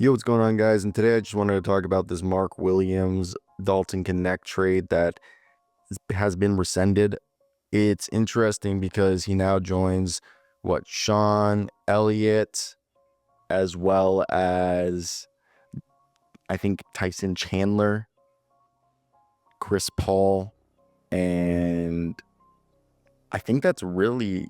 Yo, what's going on, guys? And today I just wanted to talk about this Mark Williams Dalton Knecht trade that has been rescinded. It's interesting because he now joins Sean Elliott, as well as I think Tyson Chandler, Chris Paul, and I think that's really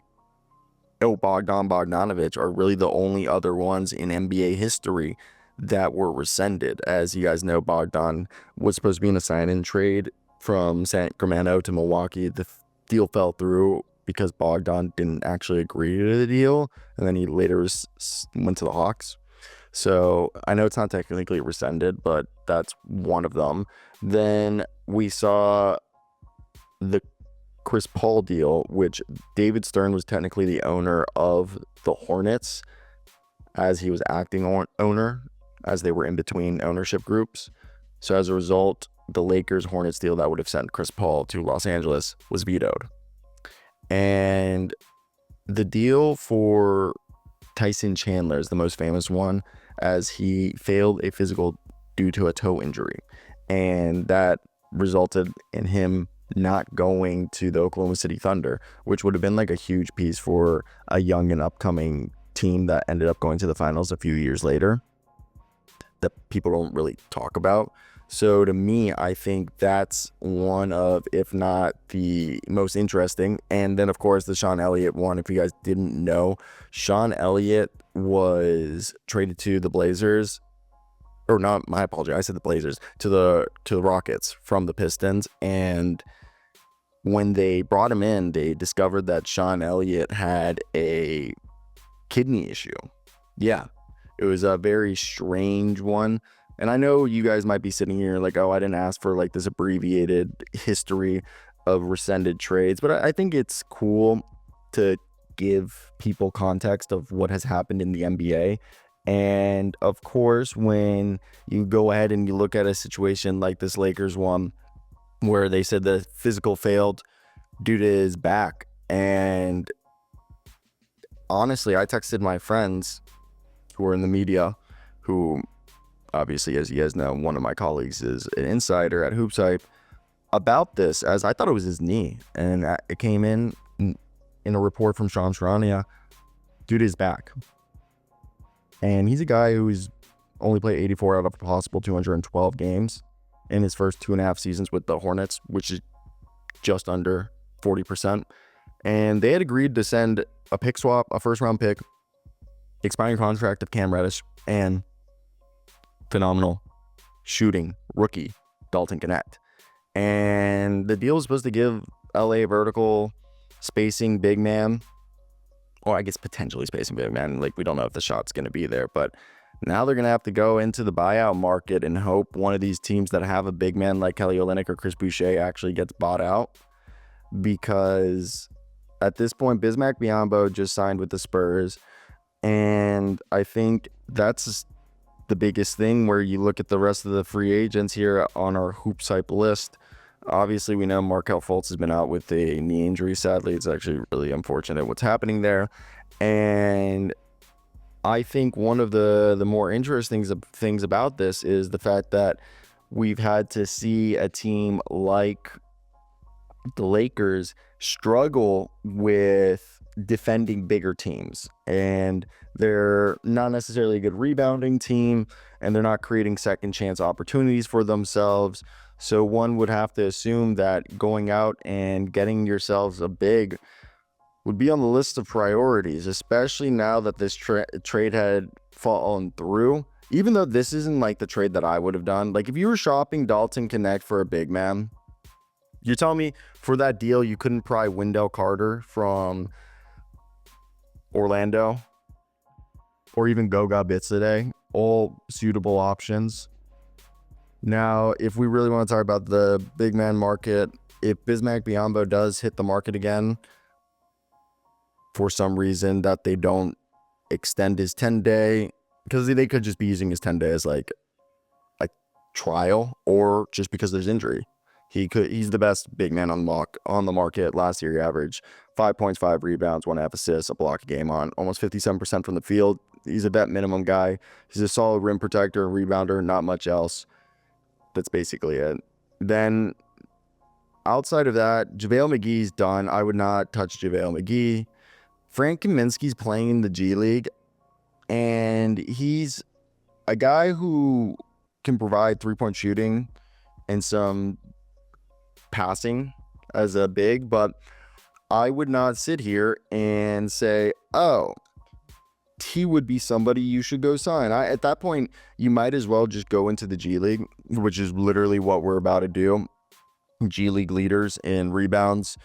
Bogdanovich are really the only other ones in NBA history that were rescinded. As you guys know, Bogdan was supposed to be in a sign-in trade from Sacramento to Milwaukee. The deal fell through because Bogdan didn't actually agree to the deal, and then he later went to the Hawks. So I know it's not technically rescinded, but that's one of them. Then we saw the Chris Paul deal, which David Stern was technically the owner of the Hornets, as he was acting owner, as they were in between ownership groups. So as a result, the Lakers Hornets deal that would have sent Chris Paul to Los Angeles was vetoed. And the deal for Tyson Chandler is the most famous one, as he failed a physical due to a toe injury, and that resulted in him not going to the Oklahoma City Thunder, which would have been like a huge piece for a young and upcoming team that ended up going to the finals a few years later that people don't really talk about. So to me, I think that's one of, if not the most interesting. And then, of course, the Sean Elliott one. If you guys didn't know, Sean Elliott was traded to the Blazers, or not, my apology, I said the Blazers, to the Rockets from the Pistons. And when they brought him in, they discovered that Sean Elliott had a kidney issue. Yeah, it was a very strange one. And I know you guys might be sitting here like, oh, I didn't ask for like this abbreviated history of rescinded trades. But I think it's cool to give people context of what has happened in the NBA. And of course, when you go ahead and you look at a situation like this Lakers one, where they said the physical failed due to his back. And honestly, I texted my friends who are in the media, who obviously, as you guys know, one of my colleagues is an insider at Hoops Hype, about this, as I thought it was his knee. And it came in a report from Shams Charania due to his back. And he's a guy who's only played 84 out of a possible 212 games in his first 2.5 seasons with the Hornets, which is just under 40%. And they had agreed to send a pick swap, a first-round pick, expiring contract of Cam Reddish, and phenomenal shooting rookie Dalton Knecht. And the deal was supposed to give LA vertical spacing big man, or I guess potentially spacing big man. Like, we don't know if the shot's going to be there, but now they're going to have to go into the buyout market and hope one of these teams that have a big man like Kelly Olynyk or Chris Boucher actually gets bought out. Because at this point, Bismack Biyombo just signed with the Spurs. And I think that's the biggest thing where you look at the rest of the free agents here on our Hoops Hype list. Obviously, we know Markelle Fultz has been out with a knee injury. Sadly, it's actually really unfortunate what's happening there. And I think one of the more interesting things about this is the fact that we've had to see a team like the Lakers struggle with defending bigger teams. And they're not necessarily a good rebounding team, and they're not creating second chance opportunities for themselves. So one would have to assume that going out and getting yourselves a big would be on the list of priorities, especially now that this trade had fallen through. Even though this isn't like the trade that I would have done. Like, if you were shopping Dalton Knecht for a big man, you're telling me for that deal you couldn't pry Wendell Carter from Orlando, or even Goga Bitsadeh, all suitable options. Now, if we really want to talk about the big man market, if Bismack Biyombo does hit the market again, for some reason that they don't extend his 10-day, because they could just be using his 10-day as like a trial, or just because there's injury. He's the best big man on the market. Last year, he averaged 5 points, 5 rebounds, 1.5 assists, a block a game on almost 57% from the field. He's a vet minimum guy. He's a solid rim protector and rebounder, not much else. That's basically it. Then outside of that, JaVale McGee's done. I would not touch JaVale McGee. Frank Kaminsky's playing in the G League, and he's a guy who can provide three-point shooting and some passing as a big, but I would not sit here and say, oh, he would be somebody you should go sign. At that point, you might as well just go into the G League, which is literally what we're about to do. G League leaders in rebounds.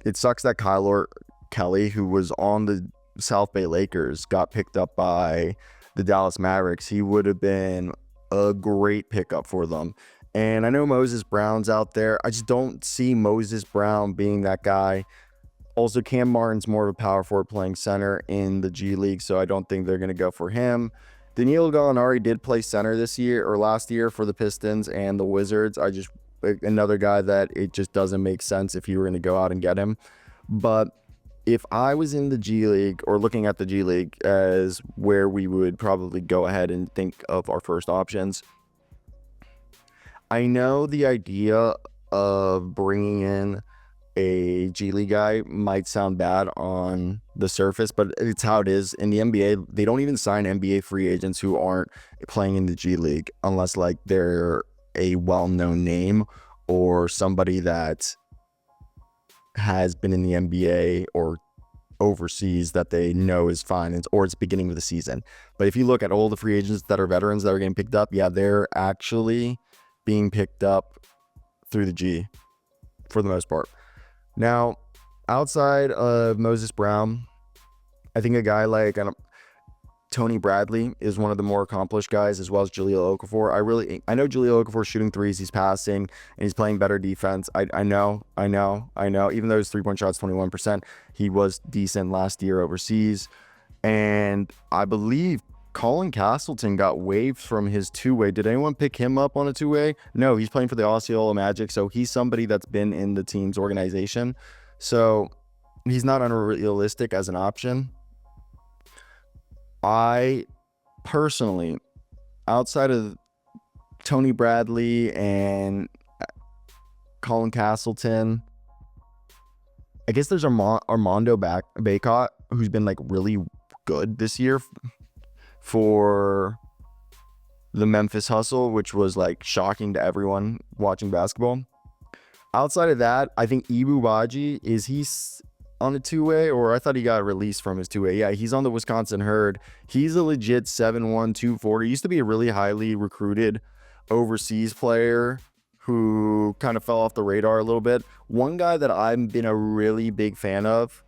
It sucks that Kyler Kelly, who was on the South Bay Lakers, got picked up by the Dallas Mavericks. He would have been a great pickup for them. And I know Moses Brown's out there. I just don't see Moses Brown being that guy. Also, Cam Martin's more of a power forward playing center in the G League, so I don't think they're going to go for him. Danilo Gallinari did play center this year or last year for the Pistons and the Wizards. Another guy that it just doesn't make sense if you were going to go out and get him. But if I was in the G League or looking at the G League as where we would probably go ahead and think of our first options, I know the idea of bringing in a G League guy might sound bad on the surface, but it's how it is. In the NBA, they don't even sign NBA free agents who aren't playing in the G League unless like they're a well-known name or somebody that has been in the NBA or overseas that they know is fine, or it's beginning of the season. But if you look at all the free agents that are veterans that are getting picked up, yeah, they're actually being picked up through the G for the most part. Now, outside of Moses Brown, I think a guy like Tony Bradley is one of the more accomplished guys, as well as Jahlil Okafor. I know Jahlil Okafor's shooting threes, he's passing, and he's playing better defense. I know. Even though his three-point shot's 21%, he was decent last year overseas. And I believe Colin Castleton got waived from his two-way. Did anyone pick him up on a two-way? No, he's playing for the Osceola Magic, so he's somebody that's been in the team's organization. So he's not unrealistic as an option. I personally, outside of Tony Bradley and Colin Castleton, I guess there's Armando Bacot, who's been like really good this year for the Memphis Hustle, which was like shocking to everyone watching basketball. Outside of that, I think Ibu Baji, is he on a two-way, or I thought he got released from his two-way? Yeah, he's on the Wisconsin Herd. He's a legit 7'1", 240. He used to be a really highly recruited overseas player who kind of fell off the radar a little bit. One guy that I've been a really big fan of,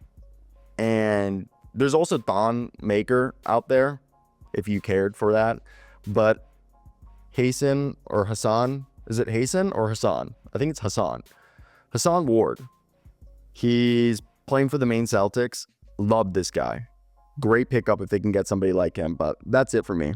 and there's also Thon Maker out there if you cared for that, but Hassan or Hassan, is it Hassan or Hassan? I think it's Hassan Ward. He's playing for the Maine Celtics. Love this guy. Great pickup if they can get somebody like him, but that's it for me.